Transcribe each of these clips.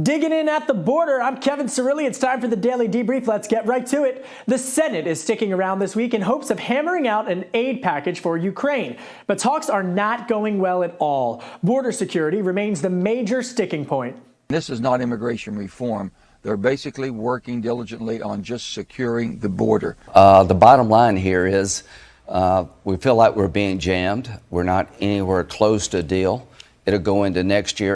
Digging in at the border, I'm Kevin Cirilli. It's time for the Daily Debrief. Let's get right to it. The Senate is sticking around this week in hopes of hammering out an aid package for Ukraine. But talks are not going well at all. Border security remains the major sticking point. This is not immigration reform. They're basically working diligently on just securing the border. The bottom line here is we feel like we're being jammed. We're not anywhere close to a deal. It'll go into next year.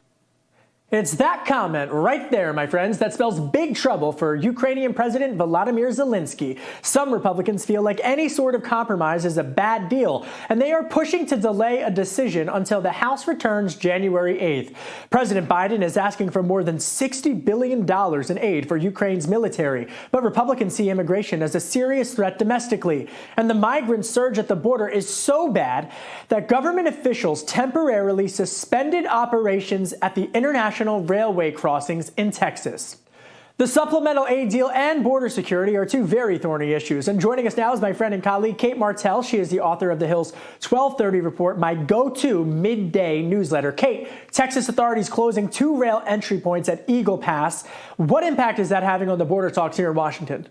It's that comment right there, my friends, that spells big trouble for Ukrainian President Volodymyr Zelensky. Some Republicans feel like any sort of compromise is a bad deal, and they are pushing to delay a decision until the House returns January 8th. President Biden is asking for more than $60 billion in aid for Ukraine's military, but Republicans see immigration as a serious threat domestically. And the migrant surge at the border is so bad that government officials temporarily suspended operations at the international railway crossings in Texas. The supplemental aid deal and border security are two very thorny issues. And joining us now is my friend and colleague, Kate Martell. She is the author of The Hill's 1230 Report, my go-to midday newsletter. Kate, Texas authorities closing 2 rail entry points at Eagle Pass. What impact is that having on the border talks here in Washington?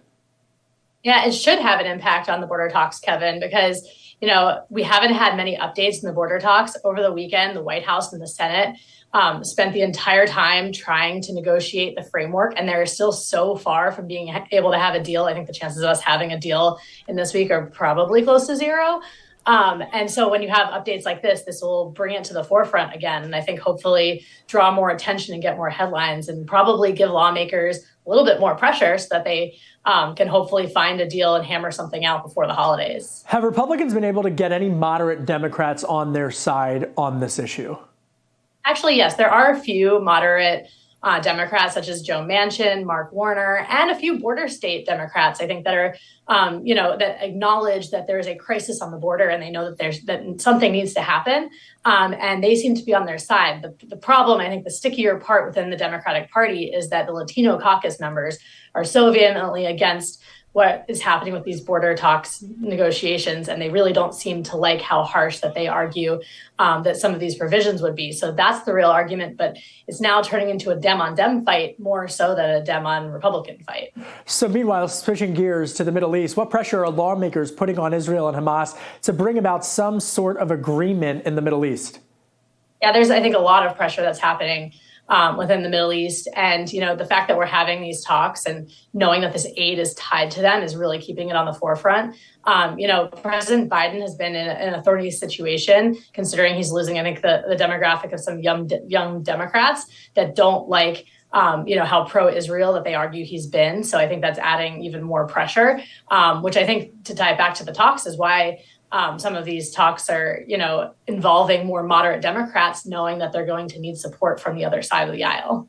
Yeah, it should have an impact on the border talks, Kevin, because, we haven't had many updates in the border talks. Over the weekend, the White House and the Senate spent the entire time trying to negotiate the framework, and they're still so far from being able to have a deal. I think the chances of us having a deal in this week are probably close to zero. And so when you have updates like this will bring it to the forefront again. And I think hopefully draw more attention and get more headlines and probably give lawmakers a little bit more pressure so that they can hopefully find a deal and hammer something out before the holidays. Have Republicans been able to get any moderate Democrats on their side on this issue? Actually, yes, there are a few moderate Democrats, such as Joe Manchin, Mark Warner, and a few border state Democrats, I think, that are, that acknowledge that there is a crisis on the border and they know that something needs to happen. And they seem to be on their side. The problem, I think, the stickier part within the Democratic Party is that the Latino caucus members are so vehemently against what is happening with these border talks negotiations, and they really don't seem to like how harsh that they argue that some of these provisions would be. So that's the real argument, but it's now turning into a Dem on Dem fight more so than a Dem on Republican fight. So meanwhile, switching gears to the Middle East, what pressure are lawmakers putting on Israel and Hamas to bring about some sort of agreement in the Middle East? Yeah, there's, I think, a lot of pressure that's happening within the Middle East. And, the fact that we're having these talks and knowing that this aid is tied to them is really keeping it on the forefront. President Biden has been in a thorny situation, considering he's losing, I think, the demographic of some young Democrats that don't like, how pro-Israel that they argue he's been. So I think that's adding even more pressure, which I think, to tie it back to the talks, is why some of these talks are, involving more moderate Democrats, knowing that they're going to need support from the other side of the aisle.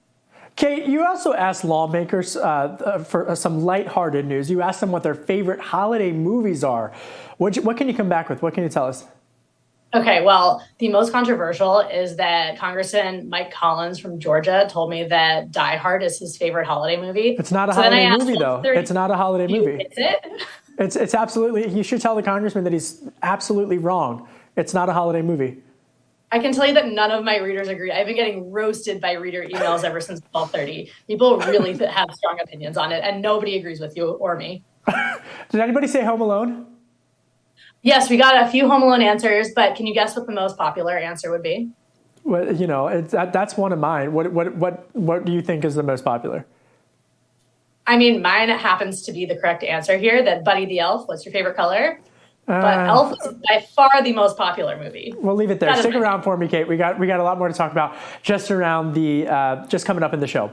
Kate, you also asked lawmakers for some lighthearted news. You asked them what their favorite holiday movies are. What can you come back with? What can you tell us? Okay, well, the most controversial is that Congressman Mike Collins from Georgia told me that Die Hard is his favorite holiday movie. It's not a holiday movie, though. It's not a holiday movie. Is it? It's absolutely, you should tell the congressman that he's absolutely wrong. It's not a holiday movie. I can tell you that none of my readers agree. I've been getting roasted by reader emails ever since 12:30. People really have strong opinions on it, and nobody agrees with you or me. Did anybody say Home Alone? Yes, we got a few Home Alone answers, but can you guess what the most popular answer would be? Well, that's one of mine. What do you think is the most popular? I mean, mine happens to be the correct answer here, that Buddy the Elf. What's your favorite color? But Elf is by far the most popular movie. We'll leave it there. Stick around for me, Kate. We got a lot more to talk about just coming up in the show.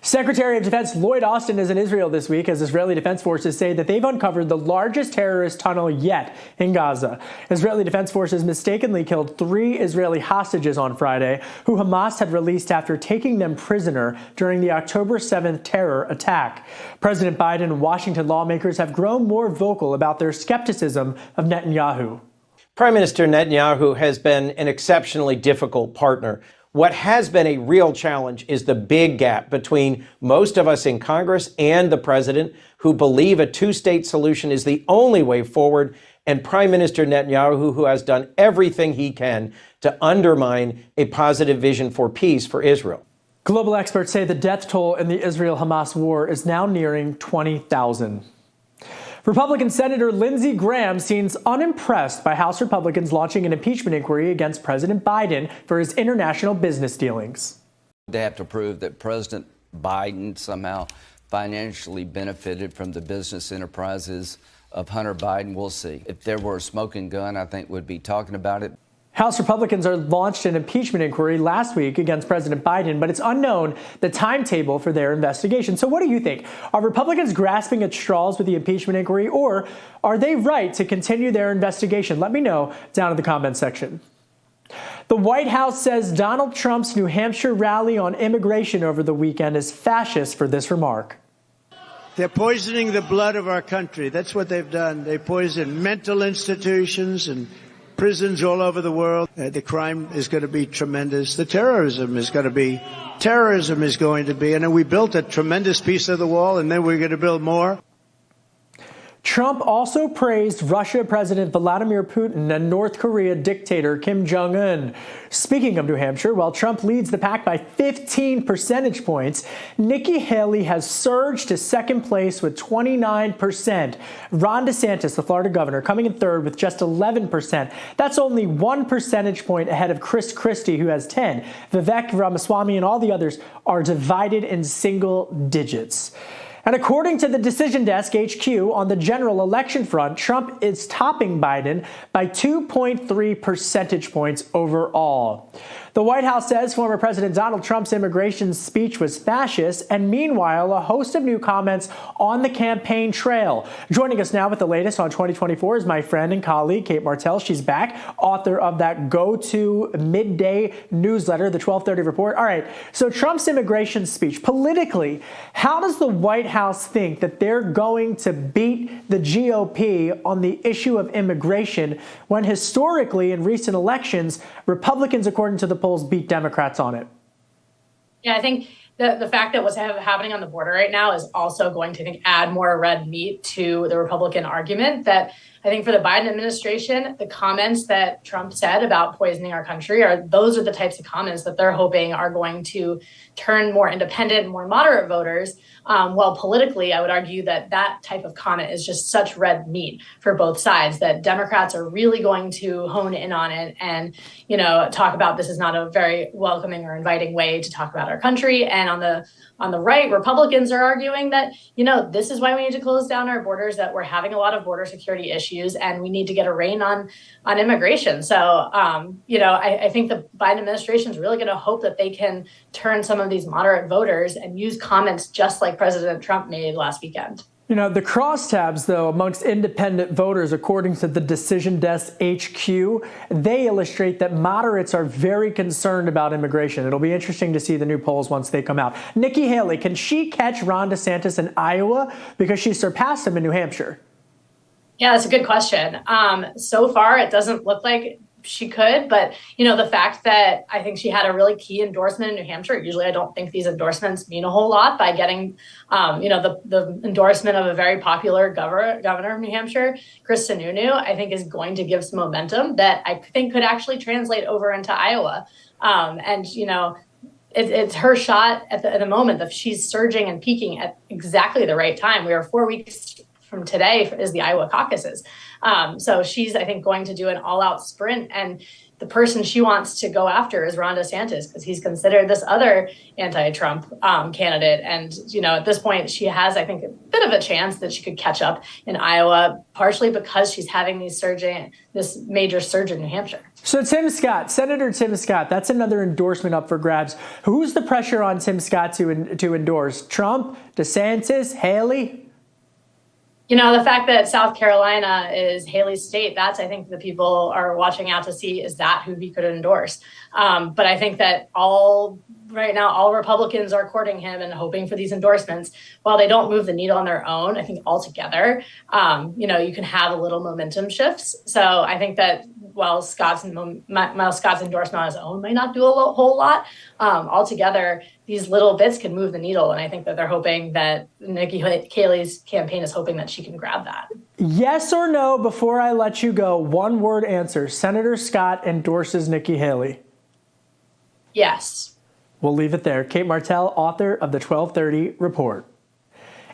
Secretary of Defense Lloyd Austin is in Israel this week as Israeli Defense Forces say that they've uncovered the largest terrorist tunnel yet in Gaza. Israeli Defense Forces mistakenly killed 3 Israeli hostages on Friday, who Hamas had released after taking them prisoner during the October 7th terror attack. President Biden and Washington lawmakers have grown more vocal about their skepticism of Netanyahu. Prime Minister Netanyahu has been an exceptionally difficult partner. What has been a real challenge is the big gap between most of us in Congress and the president, who believe a two-state solution is the only way forward, and Prime Minister Netanyahu, who has done everything he can to undermine a positive vision for peace for Israel. Global experts say the death toll in the Israel-Hamas war is now nearing 20,000. Republican Senator Lindsey Graham seems unimpressed by House Republicans launching an impeachment inquiry against President Biden for his international business dealings. They have to prove that President Biden somehow financially benefited from the business enterprises of Hunter Biden. We'll see. If there were a smoking gun, I think we'd be talking about it. House Republicans launched an impeachment inquiry last week against President Biden, but it's unknown the timetable for their investigation. So what do you think? Are Republicans grasping at straws with the impeachment inquiry, or are they right to continue their investigation? Let me know down in the comments section. The White House says Donald Trump's New Hampshire rally on immigration over the weekend is fascist for this remark. They're poisoning the blood of our country. That's what they've done. They poison mental institutions and prisons all over the world. The crime is going to be tremendous. The terrorism is going to be. And we built a tremendous piece of the wall, and then we're going to build more. Trump also praised Russia President Vladimir Putin and North Korea dictator Kim Jong-un. Speaking of New Hampshire, while Trump leads the pack by 15 percentage points, Nikki Haley has surged to second place with 29%. Ron DeSantis, the Florida governor, coming in third with just 11%. That's only 1 percentage point ahead of Chris Christie, who has 10. Vivek Ramaswamy and all the others are divided in single digits. And according to the Decision Desk HQ, on the general election front, Trump is topping Biden by 2.3 percentage points overall. The White House says former President Donald Trump's immigration speech was fascist, and meanwhile, a host of new comments on the campaign trail. Joining us now with the latest on 2024 is my friend and colleague, Kate Martell. She's back, author of that go-to midday newsletter, the 1230 Report. All right, so Trump's immigration speech, politically, how does the White House think that they're going to beat the GOP on the issue of immigration when historically in recent elections, Republicans, according to the polls, beat Democrats on it? Yeah, I think the fact that what's happening on the border right now is also going to, I think, add more red meat to the Republican argument that I think for the Biden administration, the comments that Trump said about poisoning our country those are the types of comments that they're hoping are going to turn more independent and more moderate voters. While politically, I would argue that that type of comment is just such red meat for both sides that Democrats are really going to hone in on it and, talk about this is not a very welcoming or inviting way to talk about our country. And on the right, Republicans are arguing that, this is why we need to close down our borders, that we're having a lot of border security issues and we need to get a rein on immigration. So, I think the Biden administration is really going to hope that they can turn some of these moderate voters and use comments just like President Trump made last weekend. The crosstabs, though, amongst independent voters, according to the Decision Desk HQ, they illustrate that moderates are very concerned about immigration. It'll be interesting to see the new polls once they come out. Nikki Haley, can she catch Ron DeSantis in Iowa because she surpassed him in New Hampshire? Yeah, that's a good question. So far, it doesn't look like she could, but the fact that I think she had a really key endorsement in New Hampshire. Usually I don't think these endorsements mean a whole lot. By getting the endorsement of a very popular governor of New Hampshire, Chris Sununu, I think is going to give some momentum that I think could actually translate over into Iowa. It's her shot at the moment that she's surging and peaking at exactly the right time. We are 4 weeks from today is the Iowa caucuses. So she's, I think, going to do an all-out sprint. And the person she wants to go after is Ron DeSantis because he's considered this other anti-Trump candidate. And, at this point, she has, I think, a bit of a chance that she could catch up in Iowa, partially because she's having this major surge in New Hampshire. So Tim Scott, Senator Tim Scott, that's another endorsement up for grabs. Who's the pressure on Tim Scott to endorse? Trump, DeSantis, Haley? The fact that South Carolina is Haley's state, that's, I think, the people are watching out to see, is that who he could endorse? But I think that right now, all Republicans are courting him and hoping for these endorsements. While they don't move the needle on their own, I think altogether, you can have a little momentum shifts. So I think that while Scott's endorsement on his own might not do a whole lot, altogether, these little bits can move the needle. And I think that they're hoping that Nikki Haley's campaign is hoping that she can grab that. Yes or no, before I let you go, one word answer. Senator Scott endorses Nikki Haley. Yes. We'll leave it there. Kate Martell, author of the 1230 Report.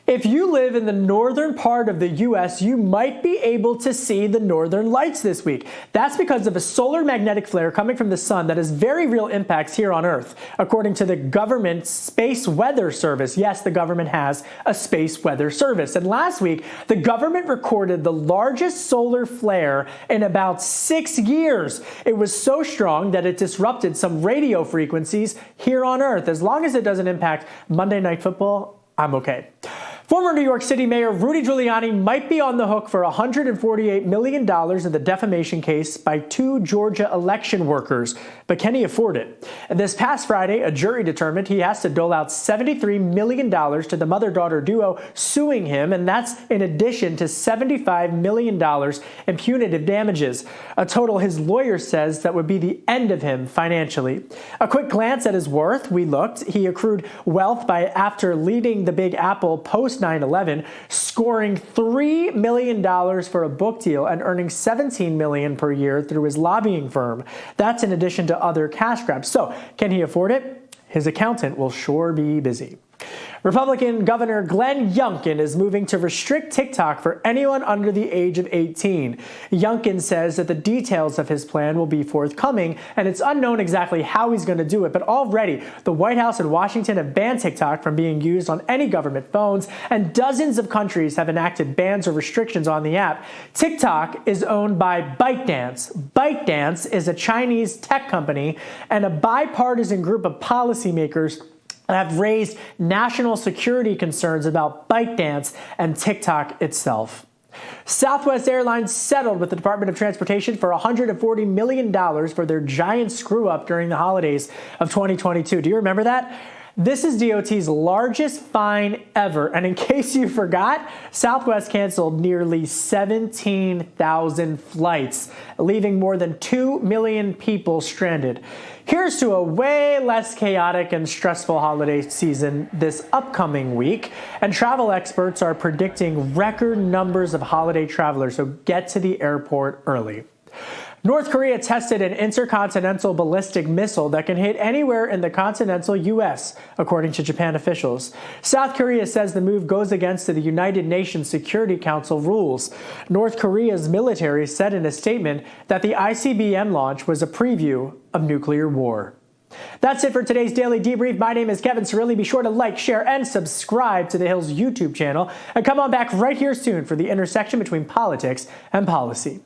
If you live in the northern part of the U.S., you might be able to see the northern lights this week. That's because of a solar magnetic flare coming from the sun that has very real impacts here on Earth, according to the government Space Weather Service. Yes, the government has a space weather service. And last week, the government recorded the largest solar flare in about 6 years. It was so strong that it disrupted some radio frequencies here on Earth. As long as it doesn't impact Monday Night Football, I'm okay. Former New York City Mayor Rudy Giuliani might be on the hook for $148 million in the defamation case by 2 Georgia election workers. But can he afford it? And this past Friday, a jury determined he has to dole out $73 million to the mother-daughter duo suing him, and that's in addition to $75 million in punitive damages. A total his lawyer says that would be the end of him financially. A quick glance at his worth, we looked. He accrued wealth after leading the Big Apple post 9/11, scoring $3 million for a book deal and earning $17 million per year through his lobbying firm. That's in addition to other cash grabs. So, can he afford it? His accountant will sure be busy. Republican Governor Glenn Youngkin is moving to restrict TikTok for anyone under the age of 18. Youngkin says that the details of his plan will be forthcoming, and it's unknown exactly how he's going to do it. But already, the White House and Washington have banned TikTok from being used on any government phones, and dozens of countries have enacted bans or restrictions on the app. TikTok is owned by ByteDance. ByteDance is a Chinese tech company and a bipartisan group of policymakers have raised national security concerns about ByteDance and TikTok itself. Southwest Airlines settled with the Department of Transportation for $140 million for their giant screw-up during the holidays of 2022. Do you remember that? This is DOT's largest fine ever. And in case you forgot, Southwest canceled nearly 17,000 flights, leaving more than 2 million people stranded. Here's to a way less chaotic and stressful holiday season this upcoming week. And travel experts are predicting record numbers of holiday travelers, so get to the airport early. North Korea tested an intercontinental ballistic missile that can hit anywhere in the continental U.S., according to Japan officials. South Korea says the move goes against the United Nations Security Council rules. North Korea's military said in a statement that the ICBM launch was a preview of nuclear war. That's it for today's Daily Debrief. My name is Kevin Cirilli. Be sure to like, share, and subscribe to The Hill's YouTube channel. And come on back right here soon for the intersection between politics and policy.